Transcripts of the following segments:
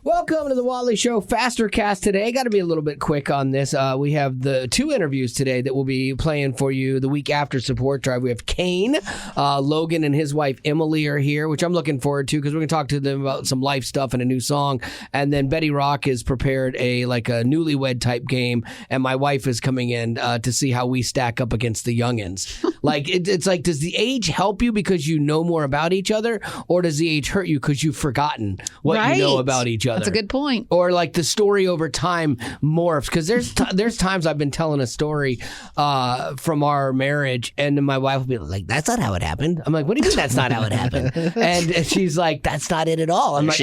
Welcome to the Wally Show Fastercast today. Got to be a little bit quick on this. We have the 2 interviews today that we'll be playing for you the week after Support Drive. We have Kane, Logan, and his wife Emily are here, which I'm looking forward to because we're going to talk to them about some life stuff and a new song. And then Betty Rock has prepared a newlywed type game, and my wife is coming in to see how we stack up against the youngins. It's like, does the age help you because you know more about each other, or does the age hurt you because you've forgotten what you know about each other? That's a good point. Or like the story over time morphs, because there's times I've been telling a story from our marriage, and then my wife will be like, "That's not how it happened." I'm like, "What do you mean that's not how it happened?" And she's like, "That's not it at all." I'm like,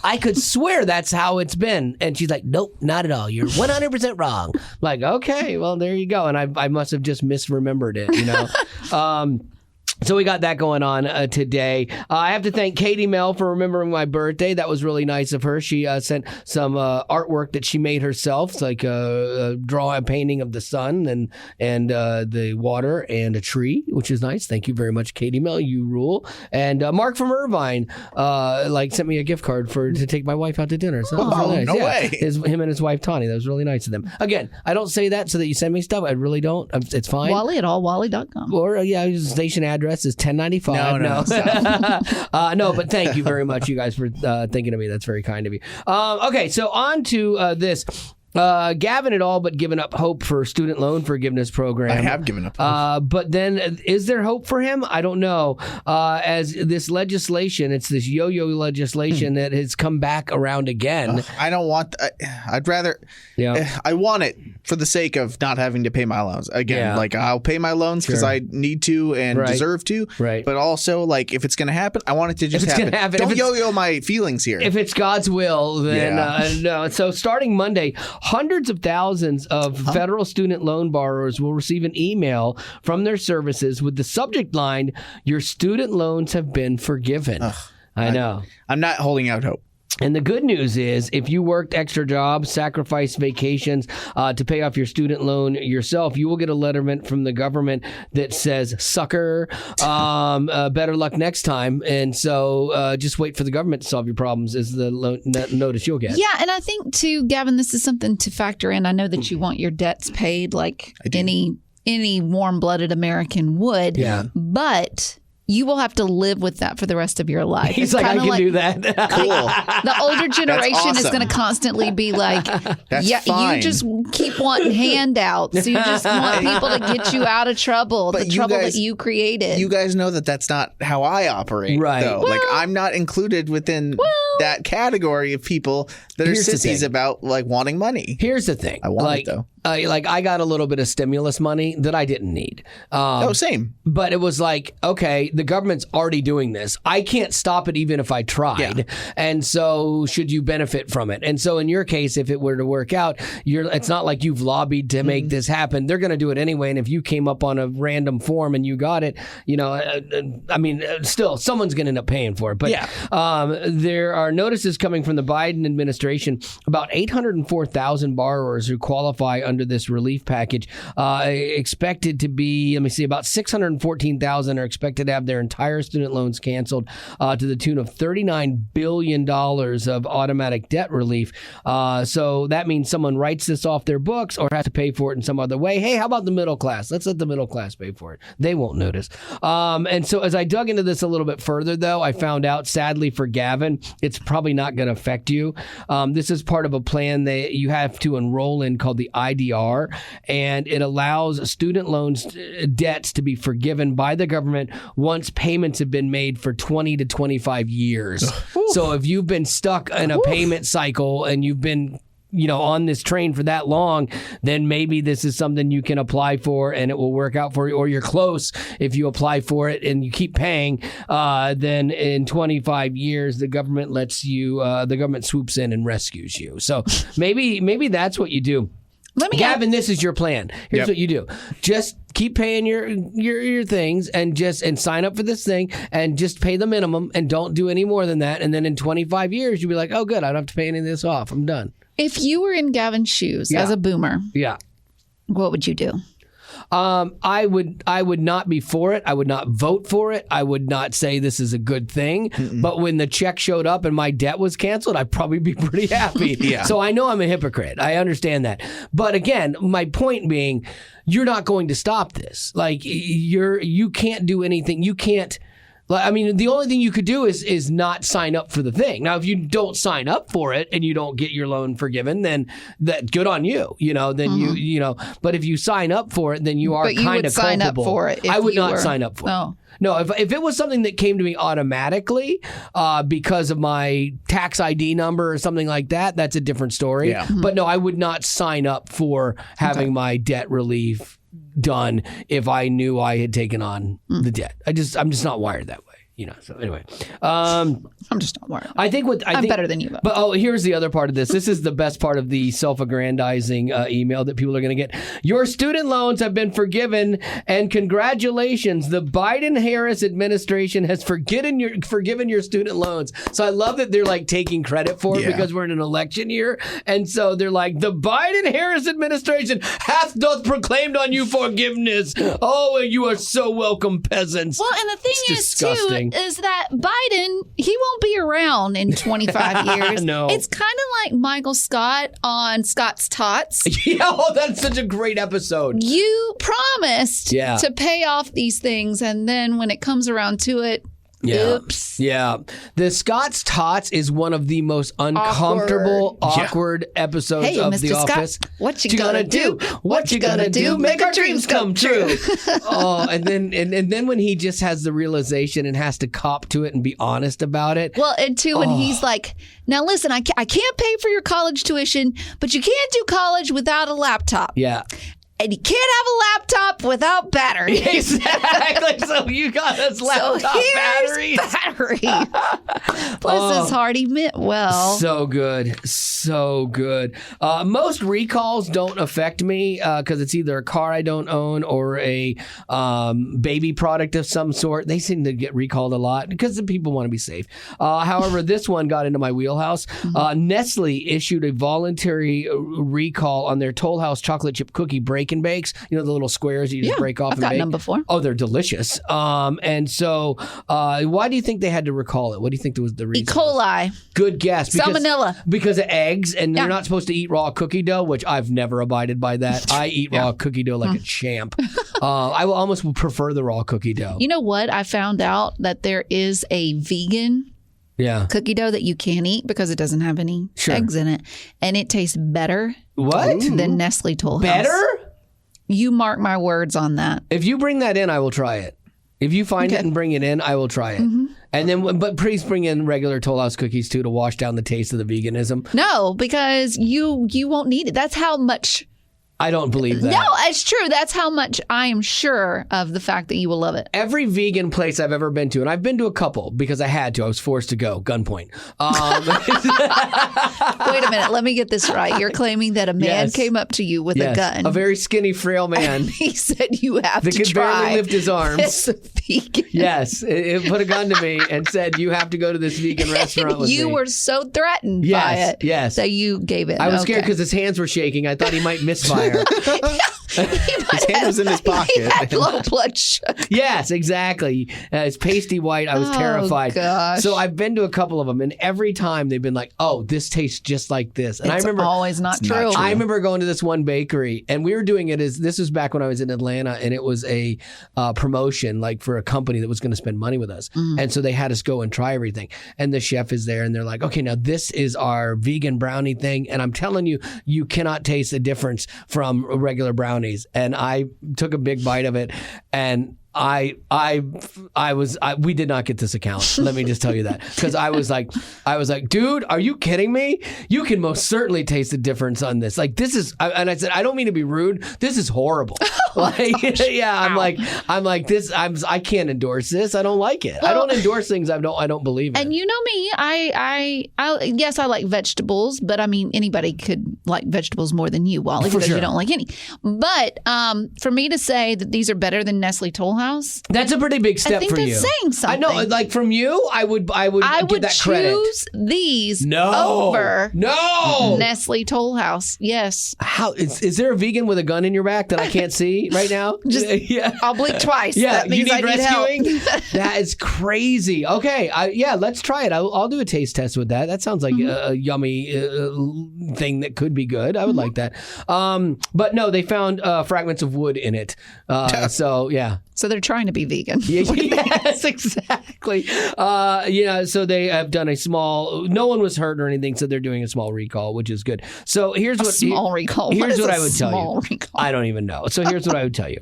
I could swear that's how it's been. And she's like, "Nope, not at all. You're 100% wrong." I'm like, okay, well, there you go. And I must have just misremembered it, you know. So we got that going on today. I have to thank Katie Mel for remembering my birthday. That was really nice of her. She sent some artwork that she made herself. It's like a painting of the sun and the water and a tree, which is nice. Thank you very much, Katie Mel. You rule. And Mark from Irvine sent me a gift card to take my wife out to dinner. So that was really nice. No way. Him and his wife Tawny. That was really nice of them. Again, I don't say that so that you send me stuff. I really don't. It's fine. Wally at allwally.com. Or station address is 1095. No, but thank you very much, you guys, for thinking of me. That's very kind of you. Okay, so on to this. Gavin had all but given up hope for student loan forgiveness program. I have given up hope. But then, is there hope for him? I don't know. As this legislation, it's this yo-yo legislation that has come back around again. I don't want. I'd rather. Yeah. I want it for the sake of not having to pay my loans again. Yeah. Like I'll pay my loans because I need to and deserve to. Right. But also, like if it's going to happen, I want it to just happen. Don't yo-yo my feelings here. If it's God's will, then no. So starting Monday, hundreds of thousands of federal student loan borrowers will receive an email from their services with the subject line, "Your student loans have been forgiven." I know. I'm not holding out hope. And the good news is, if you worked extra jobs, sacrificed vacations to pay off your student loan yourself, you will get a letterman from the government that says, "Sucker, better luck next time." And so just wait for the government to solve your problems is the notice you'll get. Yeah, and I think, too, Gavin, this is something to factor in. I know that you want your debts paid like any warm-blooded American would. Yeah. But you will have to live with that for the rest of your life. He's like, I can do that. Cool. The older generation is awesome. going to constantly be like, fine. you just keep wanting handouts. You just want people to get you out of trouble, But the trouble that you created. You guys know that that's not how I operate. Right. Though. Well, like I'm not included within that category of people that are Here's the sissies thing. about like wanting money. Here's the thing. I want it though. I got a little bit of stimulus money that I didn't need. Same. But it was like, okay, the government's already doing this. I can't stop it even if I tried. Yeah. And so should you benefit from it? And so in your case, if it were to work out, it's not like you've lobbied to make this happen. They're going to do it anyway. And if you came up on a random form and you got it, still someone's going to end up paying for it. But there are notices coming from the Biden administration about 804,000 borrowers who qualify under this relief package, expected to be, about 614,000 are expected to have their entire student loans canceled to the tune of $39 billion of automatic debt relief. So that means someone writes this off their books or has to pay for it in some other way. Hey, how about the middle class? Let's let the middle class pay for it. They won't notice. And so as I dug into this a little bit further, though, I found out, sadly for Gavin, it's probably not going to affect you. This is part of a plan that you have to enroll in called the IDR, and it allows student loans debts to be forgiven by the government once payments have been made for 20 to 25 years. So if you've been stuck in a payment cycle and you've been on this train for that long, then maybe this is something you can apply for and it will work out for you, or you're close. If you apply for it and you keep paying, then in 25 years, the government the government swoops in and rescues you. So maybe that's what you do. Gavin, this is your plan. Here's what you do. Just keep paying your things and sign up for this thing and just pay the minimum and don't do any more than that. And then in 25 years, you'll be like, oh, good, I don't have to pay any of this off. I'm done. If you were in Gavin's shoes as a boomer, yeah, what would you do? I would not be for it. I would not vote for it. I would not say this is a good thing. But when the check showed up and my debt was canceled, I'd probably be pretty happy. Yeah. So I know I'm a hypocrite. I understand that. But again, my point being, you're not going to stop this. Like you can't do anything. You can't. I mean, the only thing you could do is not sign up for the thing. Now, if you don't sign up for it and you don't get your loan forgiven, then that good on you. Then you know. But if you sign up for it, then you are kind of culpable. Sign up for it. I would not sign up for it. No, if it was something that came to me automatically because of my tax ID number or something like that, that's a different story. Yeah. But no, I would not sign up for having my debt relief done if I knew I had taken on the debt. I'm just not wired that way. So anyway, I'm just not wired. I think I'm better than you. But here's the other part of this. This is the best part of the self-aggrandizing email that people are going to get. Your student loans have been forgiven, and congratulations, the Biden-Harris administration has forgiven your student loans. So I love that they're like taking credit for it because we're in an election year, and so they're like, the Biden-Harris administration doth proclaimed on you forgiveness. Oh, you are so welcome, peasants. Well, and the thing is disgusting. Too, is that Biden, he won't be around in 25 years. No. It's kind of like Michael Scott on Scott's Tots. Yeah, that's such a great episode. You promised to pay off these things, and then when it comes around to it, oops. Yeah. The Scott's Tots is one of the most uncomfortable, awkward episodes of The Office. Scott, what you gonna do? What you gonna do? Make our dreams come true. And then when he just has the realization and has to cop to it and be honest about it. Well, and too, when he's like, now listen, I can't pay for your college tuition, but you can't do college without a laptop. Yeah. And you can't have a laptop without battery. Exactly. So you got this laptop battery. Bless his heart, he meant well. So good. So good. Most recalls don't affect me because it's either a car I don't own or a baby product of some sort. They seem to get recalled a lot because the people want to be safe. However, this one got into my wheelhouse. Nestle issued a voluntary recall on their Toll House chocolate chip cookie break and bakes, the little squares you just break off and bake. I've gotten them before. Oh, they're delicious. And so why do you think they had to recall it? What do you think was the reason? E. coli. Good guess. Salmonella. Because of eggs, and you're not supposed to eat raw cookie dough, which I've never abided by that. I eat raw cookie dough like a champ. I will almost prefer the raw cookie dough. You know what? I found out that there is a vegan cookie dough that you can't eat because it doesn't have any eggs in it. And it tastes better than Nestle Toll House. Better? You mark my words on that. If you bring that in, I will try it. If you find it and bring it in, I will try it. And then, but please bring in regular Toll House cookies too to wash down the taste of the veganism. No, because you won't need it. That's how much. I don't believe that. No, it's true. That's how much I am sure of the fact that you will love it. Every vegan place I've ever been to, and I've been to a couple because I had to. I was forced to go. Gunpoint. Wait a minute. Let me get this right. You're claiming that a man came up to you with a gun. A very skinny, frail man. And he said, you have to try. That could barely lift his arms. As a vegan. Yes. It put a gun to me and said, you have to go to this vegan restaurant with me. You were so threatened by it. Yes. So you gave it. I was scared because his hands were shaking. I thought he might misfire. His hand was in his pocket. He had low blood sugar. Yes, exactly. It's pasty white. I was terrified. Gosh. So I've been to a couple of them, and every time they've been like, "Oh, this tastes just like this." And it's I remember always not true. I remember going to this one bakery, and we were doing it this was back when I was in Atlanta, and it was a promotion like for a company that was going to spend money with us, and so they had us go and try everything. And the chef is there, and they're like, "Okay, now this is our vegan brownie thing," and I'm telling you, you cannot taste the difference from regular brownies. And I took a big bite of it, and we did not get this account. Let me just tell you that, because I was like, dude, are you kidding me? You can most certainly taste the difference on this. Like this is, and I said, I don't mean to be rude. This is horrible. I'm like this. I can't endorse this. I don't like it. Well, I don't endorse things I don't believe in. And you know me, yes, I like vegetables, but I mean anybody could like vegetables more than you, Wally, because you don't like any. But for me to say that these are better than Nestle Toll House, House. That's a pretty big step for you. That's saying something. I know, like from you, I would give that credit. Choose these over Nestle Toll House. Yes. How is there a vegan with a gun in your back that I can't see right now? I'll blink twice. Yeah, that means you need rescuing. Help. That is crazy. Okay, let's try it. I'll do a taste test with that. That sounds like a yummy thing that could be good. I would like that. But no, they found fragments of wood in it. So yeah. So they're trying to be vegan. Yes, exactly. So they have done a small. No one was hurt or anything, so they're doing a small recall, which is good. So here's what small recall. Here's what I would tell you. Recall? I don't even know. So here's what I would tell you.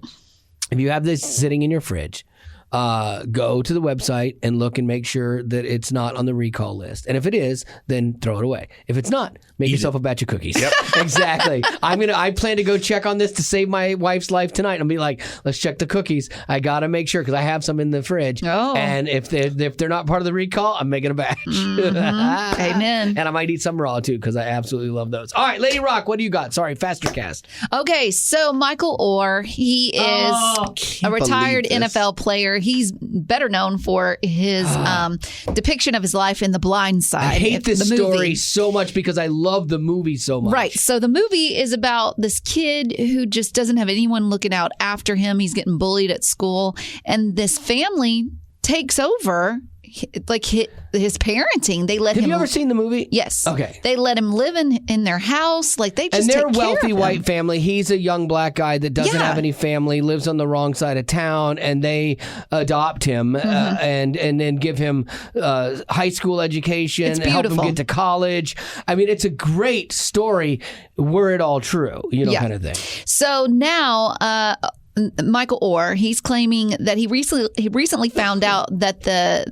If you have this sitting in your fridge, go to the website and look and make sure that it's not on the recall list. And if it is, then throw it away. If it's not, make yourself a batch of cookies. Yep. Exactly. I plan to go check on this to save my wife's life tonight. I'll be like, let's check the cookies. I got to make sure because I have some in the fridge. Oh. And if they're not part of the recall, I'm making a batch. Mm-hmm. Amen. And I might eat some raw too because I absolutely love those. All right, Lady Rock, what do you got? Sorry, Fastercast. Okay, so Michael Oher, he is a retired NFL player. He's better known for his depiction of his life in The Blind Side. I hate this story so much because I love the movie so much. Right. So the movie is about this kid who just doesn't have anyone looking out after him. He's getting bullied at school. And this family takes over his parenting. They let him. Have you ever seen the movie? Yes. Okay. They let him live in their house. Like they just and they're take a wealthy care of white him. family. He's a young black guy that doesn't have any family, lives on the wrong side of town, and they adopt him and then give him high school education and help him get to college. I mean, it's a great story. Were it all true, kind of thing. So now. Michael Oher, he's claiming that he recently found out that the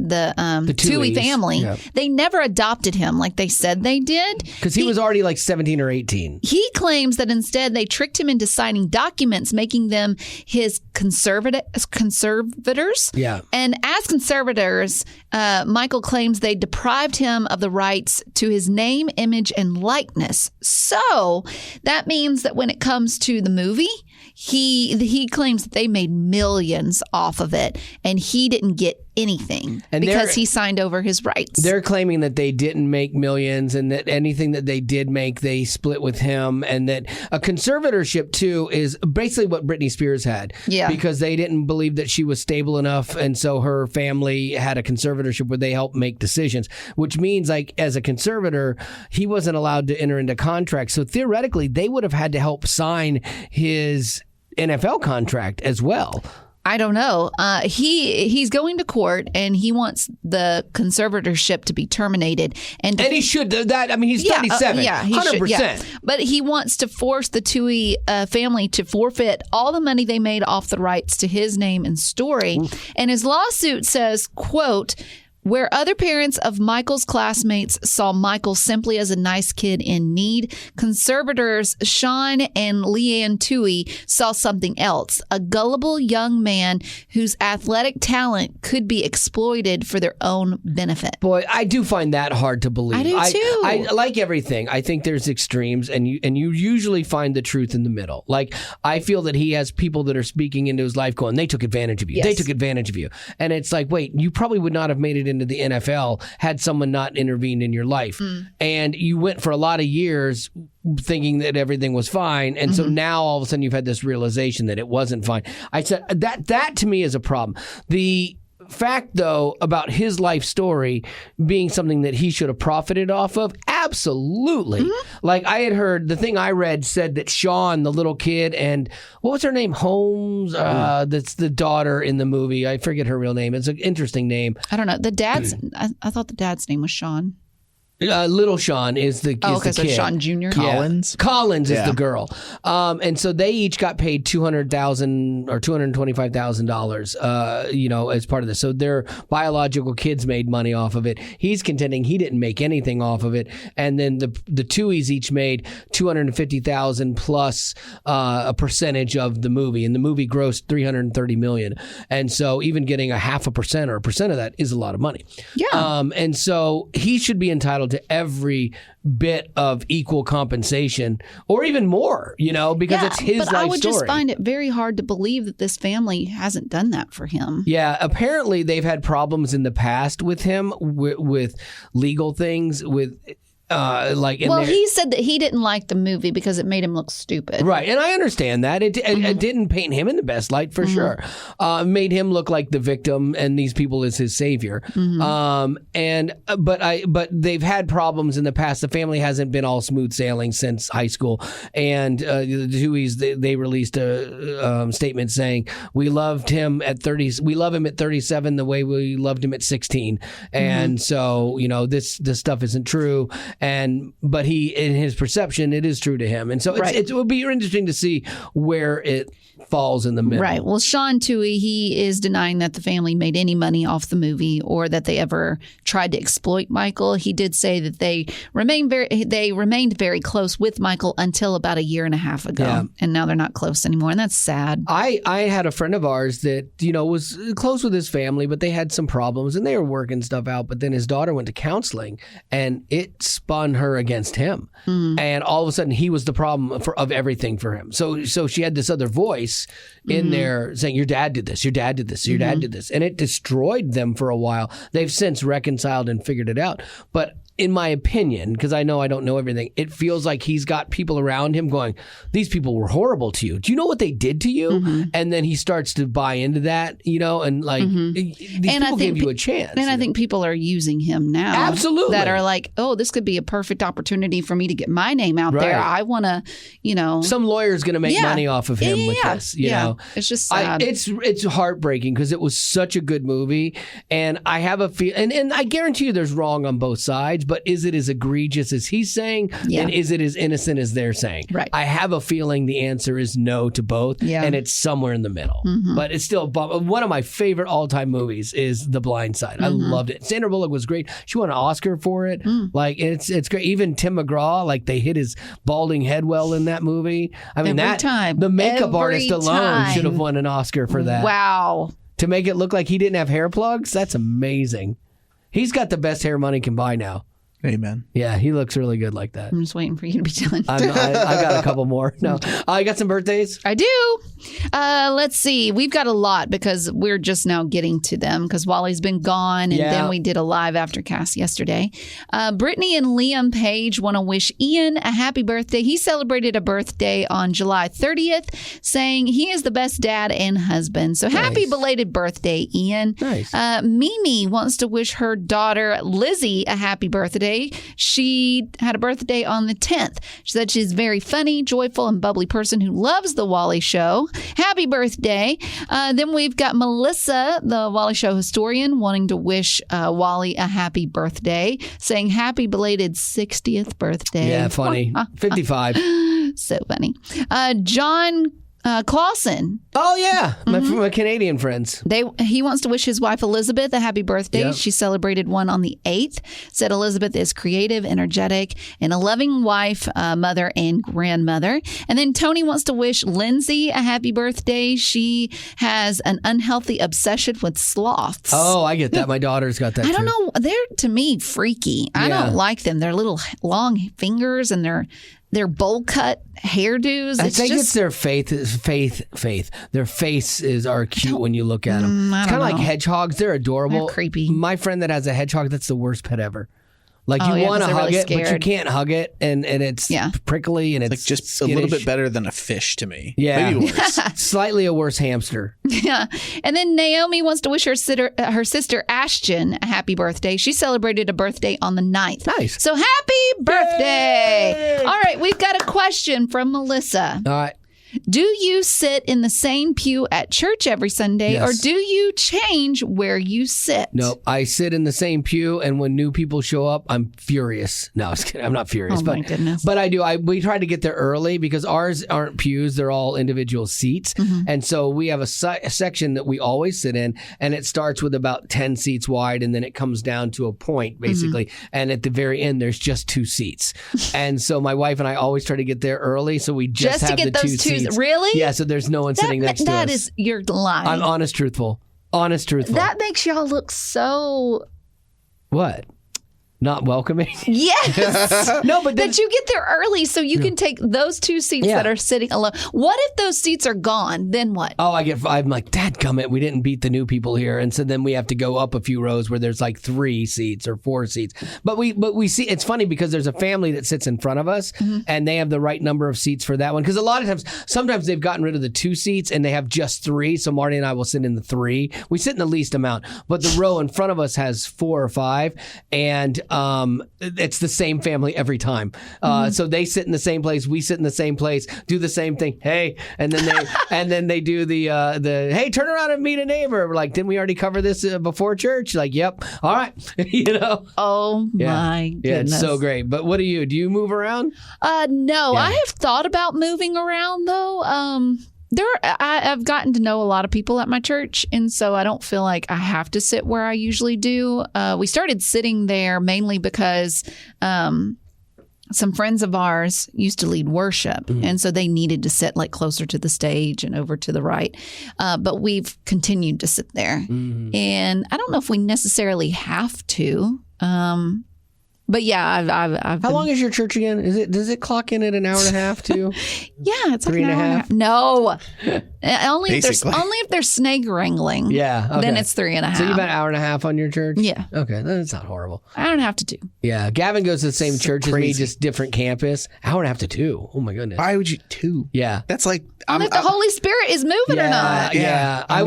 Toohey family, they never adopted him like they said they did. Because he was already like 17 or 18. He claims that instead they tricked him into signing documents, making them his conservators. Yeah. And as conservators, Michael claims they deprived him of the rights to his name, image, and likeness. So that means that when it comes to the movie, he claims that they made millions off of it, and he didn't get anything because he signed over his rights. They're claiming that they didn't make millions and that anything that they did make, they split with him, and that a conservatorship, too, is basically what Britney Spears had. Yeah. Because they didn't believe that she was stable enough, and so her family had a conservatorship where they helped make decisions, which means, like, as a conservator, he wasn't allowed to enter into contracts. So theoretically, they would have had to help sign his NFL contract as well. I don't know. He's going to court and he wants the conservatorship to be terminated. And he should. He's 37. He 100%. Should, yeah. But he wants to force the Toohey family to forfeit all the money they made off the rights to his name and story. Oof. And his lawsuit says, quote, where other parents of Michael's classmates saw Michael simply as a nice kid in need, conservators Sean and Leanne Toohey saw something else, a gullible young man whose athletic talent could be exploited for their own benefit. Boy, I do find that hard to believe. I do too. I like everything. I think there's extremes, and you usually find the truth in the middle. Like, I feel that he has people that are speaking into his life going, they took advantage of you. Yes. They took advantage of you. And it's like, wait, you probably would not have made it into the NFL had someone not intervened in your life. And you went for a lot of years thinking that everything was fine. And so now all of a sudden you've had this realization that it wasn't fine. I said that to me is a problem. The fact, though, about his life story being something that he should have profited off of, absolutely. Like, I had heard, the thing I read said that Sean, the little kid, and what was her name? Holmes? That's the daughter in the movie. I forget her real name. It's an interesting name. I don't know. The dad's, I thought the dad's name was Sean. Little Sean is the kid. So Sean Jr. Collins? Yeah. Collins is the girl. And so they each got paid $200,000 or $225,000, as part of this. So their biological kids made money off of it. He's contending he didn't make anything off of it. And then the Tooheys each made $250,000 plus a percentage of the movie. And the movie grossed $330 million. And so even getting a 0.5% or 1% of that is a lot of money. Yeah. And so he should be entitled entitled to every bit of equal compensation, or even more, because it's his life story. But I would just find it very hard to believe that this family hasn't done that for him. Yeah, apparently they've had problems in the past with him, with legal things, with he said that he didn't like the movie because it made him look stupid. Right, and I understand that. It didn't paint him in the best light, for sure. Made him look like the victim, and these people is his savior. But they've had problems in the past. The family hasn't been all smooth sailing since high school. And the Tuohys, they released a statement saying, we loved him at 30. We love him at 37 the way we loved him at 16. And so, this stuff isn't true. But he, in his perception, it is true to him. And so it would be interesting to see where it falls in the middle. Right. Well, Sean Tuohy, he is denying that the family made any money off the movie or that they ever tried to exploit Michael. He did say that they remained very close with Michael until about a year and a half ago. Yeah. And now they're not close anymore. And that's sad. I had a friend of ours that, was close with his family, but they had some problems and they were working stuff out. But then his daughter went to counseling and it spun her against him. And all of a sudden he was the problem of everything for him. So she had this other voice in there saying, your dad did this, your dad did this, your dad did this. And it destroyed them for a while. They've since reconciled and figured it out. But in my opinion, because I know I don't know everything, it feels like he's got people around him going, these people were horrible to you. Do you know what they did to you? And then he starts to buy into that, and these people gave you a chance. And I think people are using him now. Absolutely. That are like, oh, this could be a perfect opportunity for me to get my name out there. I want to, Some lawyer's going to make money off of him with this, It's just sad. It's heartbreaking because it was such a good movie. And I have a feel, and I guarantee you there's wrong on both sides. But is it as egregious as he's saying? Yeah. And is it as innocent as they're saying? Right. I have a feeling the answer is no to both. Yeah. And it's somewhere in the middle. But it's still one of my favorite all-time movies is The Blind Side. I loved it. Sandra Bullock was great. She won an Oscar for it. It's great. Even Tim McGraw, they hit his balding head well in that movie. I mean, the makeup artist alone should have won an Oscar for that. Wow. To make it look like he didn't have hair plugs? That's amazing. He's got the best hair money can buy now. Amen. Yeah, he looks really good like that. I'm just waiting for you to be done. I got a couple more. No, I got some birthdays. I do. Let's see. We've got a lot because we're just now getting to them because Wally's been gone, and then we did a live Aftercast yesterday. Brittany and Liam Page want to wish Ian a happy birthday. He celebrated a birthday on July 30th, saying he is the best dad and husband. So happy belated birthday, Ian. Nice. Mimi wants to wish her daughter Lizzie a happy birthday. She had a birthday on the 10th. She said she's a very funny, joyful, and bubbly person who loves the Wally Show. Happy birthday. Then we've got Melissa, the Wally Show historian, wanting to wish Wally a happy birthday, saying happy belated 60th birthday. Yeah, funny. 55. So funny. John Clausen. Oh, yeah. My Canadian friends. He wants to wish his wife Elizabeth a happy birthday. Yep. She celebrated one on the 8th. Said Elizabeth is creative, energetic, and a loving wife, mother, and grandmother. And then Tony wants to wish Lindsay a happy birthday. She has an unhealthy obsession with sloths. Oh, I get that. My daughter's got that, I don't know. They're, to me, freaky. I don't like them. They're little long fingers, and their bowl cut hairdos. I think it's their faith. Their faces are cute when you look at them. It's kind of like hedgehogs. They're adorable. They're creepy. My friend that has a hedgehog, that's the worst pet ever. You want to hug really it, scared. but you can't hug it, and it's prickly, and it's just skittish. A little bit better than a fish to me. Yeah. Maybe worse. Slightly a worse hamster. Yeah. And then Naomi wants to wish her sister Ashton a happy birthday. She celebrated a birthday on the 9th. Nice. So happy birthday. Yay! All right, we've got a question from Melissa. All right. Do you sit in the same pew at church every Sunday, or do you change where you sit? No, I sit in the same pew, and when new people show up, I'm furious. No, I was kidding. I'm not furious. Oh, my goodness. But I do. We try to get there early because ours aren't pews. They're all individual seats. And so we have a section that we always sit in, and it starts with about 10 seats wide, and then it comes down to a point, basically. And at the very end, there's just 2 seats. And so my wife and I always try to get there early, so we just have the 2 seats. Really? Yeah, so there's no one sitting next to us. That is, you're lying. I'm honest, truthful. Honest, truthful. That makes y'all look so... What? Not welcoming? Yes. No, but then, that you get there early so you can take those 2 seats that are sitting alone. What if those seats are gone? Then what? Oh, I'm like, dadgummit, we didn't beat the new people here. And so then we have to go up a few rows where there's like 3 seats or 4 seats. But we see, it's funny because there's a family that sits in front of us and they have the right number of seats for that one. Because a lot of times, sometimes they've gotten rid of the 2 seats and they have just 3. So Marty and I will sit in the 3. We sit in the least amount. But the row in front of us has 4 or 5. And it's the same family every time. So they sit in the same place, we sit in the same place, do the same thing. Hey, and then they do the hey, turn around and meet a neighbor. We're like, didn't we already cover this before church? Like, yep. All right. Oh my goodness. Yeah, it's so great. But what do you move around? No, I have thought about moving around though. I've gotten to know a lot of people at my church, and so I don't feel like I have to sit where I usually do. We started sitting there mainly because some friends of ours used to lead worship, and so they needed to sit like closer to the stage and over to the right. But we've continued to sit there, and I don't know if we necessarily have to. But yeah, I've How long is your church again? Does it clock in at an hour and a half too? Yeah, it's like 3 an and a hour half. No, only if Basically. there's snake wrangling. Yeah, okay. Then it's 3.5. So you about an hour and a half on your church? Yeah. Okay, that's not horrible. I don't have to do. Yeah, Gavin goes to the same church as me, crazy. just different campus. Hour and a half to 2. Oh my goodness. Why would you 2? Yeah. That's like If the Holy Spirit is moving or not. Yeah. I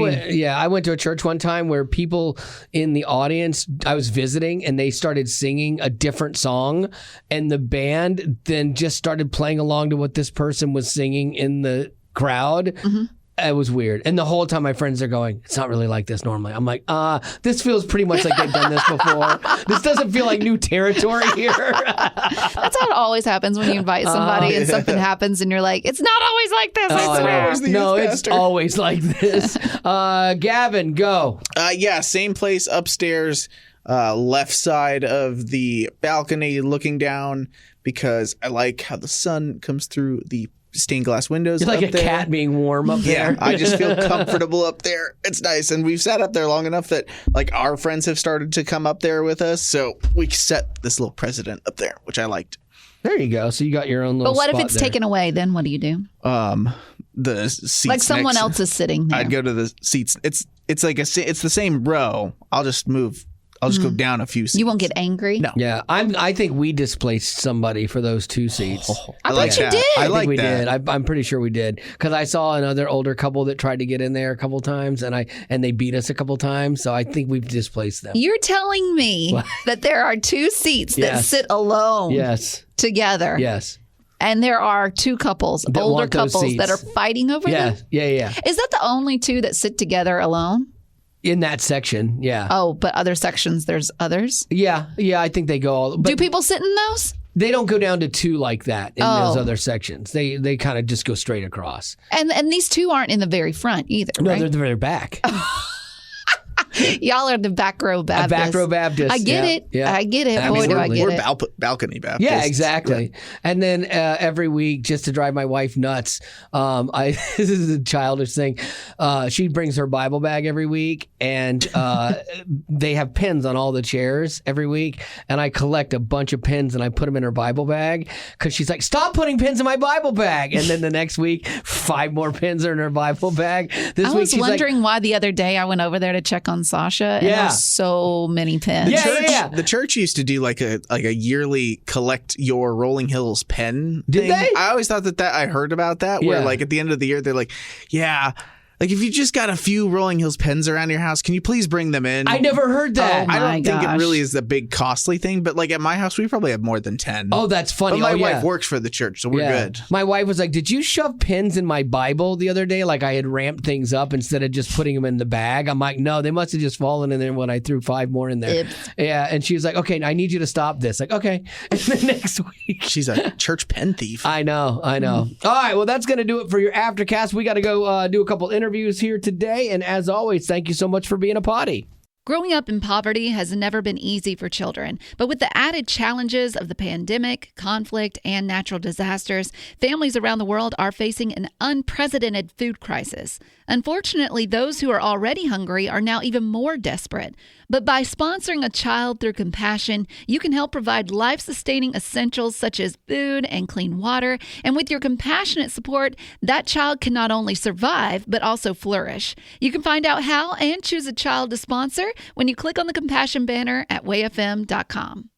I went to a church one time where people in the audience, I was visiting, and they started singing a different song, and the band then just started playing along to what this person was singing in the crowd. It was weird. And the whole time my friends are going, it's not really like this normally. I'm like, this feels pretty much like they've done this before. This doesn't feel like new territory here. That's how it always happens when you invite somebody and something happens and you're like, it's not always like this. I swear. No, it's always like this. Gavin, go. Yeah, same place upstairs, left side of the balcony looking down, because I like how the sun comes through the stained glass windows. You're like up a there. cat being warm up there. Yeah, I just feel comfortable up there. It's nice. And we've sat up there long enough that like our friends have started to come up there with us. So we set this little precedent up there, which I liked. There you go. So you got your own little But what if spot it's there. taken away? Then what do you do? The seats Like someone next- else is sitting there. I'd go to the seats. It's like it's the same row. I'll just move. I'll just go down a few seats. You won't get angry? No. Yeah, I think we displaced somebody for those 2 seats. I like bet you that. did. I like think we that. did. I'm pretty sure we did, because I saw another older couple that tried to get in there a couple times, and they beat us a couple times. So I think we've displaced them. You're telling me that there are 2 seats that Yes. sit alone Yes. together. Yes. And there are 2 couples, That older want those couples that are seats. fighting over Yeah. them. Yeah. Is that the only 2 that sit together alone? In that section. Yeah. Oh, but other sections, there's others? Yeah. I think they go all. But Do people sit in those? they don't go down to 2 like that in those Oh. other sections. They kind of just go straight across. And these 2 aren't in the very front either, No, right? they're the very back. Y'all are the back row Baptists. Back row Baptists. I get it. Yeah. I get it. I Boy, mean, do I get We're it. balcony Baptists. Yeah, exactly. And then every week, just to drive my wife nuts, this is a childish thing. She brings her Bible bag every week, and they have pins on all the chairs every week. And I collect a bunch of pins and I put them in her Bible bag, because she's like, "Stop putting pins in my Bible bag!" And then the next week, 5 more pins are in her Bible bag. This I week, was she's wondering why the other day I went over there to check on Sasha, and Yeah. there's so many pins. Yeah. The church used to do like a yearly collect your Rolling Hills pen Did thing. they? I always thought that I heard about that, where Yeah. like at the end of the year they're like, yeah, like if you just got a few Rolling Hills pens around your house, can you please bring them in? I never heard that. Oh, I don't my think it gosh. really is a big costly thing, but like at my house we probably have more than 10. Oh, that's funny. But my Oh, yeah. wife works for the church, so we're good. My wife was like, "Did you shove pins in my Bible the other day? Like I had ramped things up instead of just putting them in the bag." I'm like, "No, they must have just fallen in there when I threw 5 more in there." Oops. Yeah, and she was like, "Okay, I need you to stop this." Like, okay. And then next week, She's a church pen thief. I know. All right, well, that's going to do it for your Aftercast. We got to go do a couple interviews here today, and as always, thank you so much for being a potty. Growing up in poverty has never been easy for children, but with the added challenges of the pandemic, conflict, and natural disasters, families around the world are facing an unprecedented food crisis. Unfortunately, those who are already hungry are now even more desperate. But by sponsoring a child through compassion, you can help provide life-sustaining essentials such as food and clean water. And with your compassionate support, that child can not only survive, but also flourish. You can find out how and choose a child to sponsor when you click on the compassion banner at wayfm.com.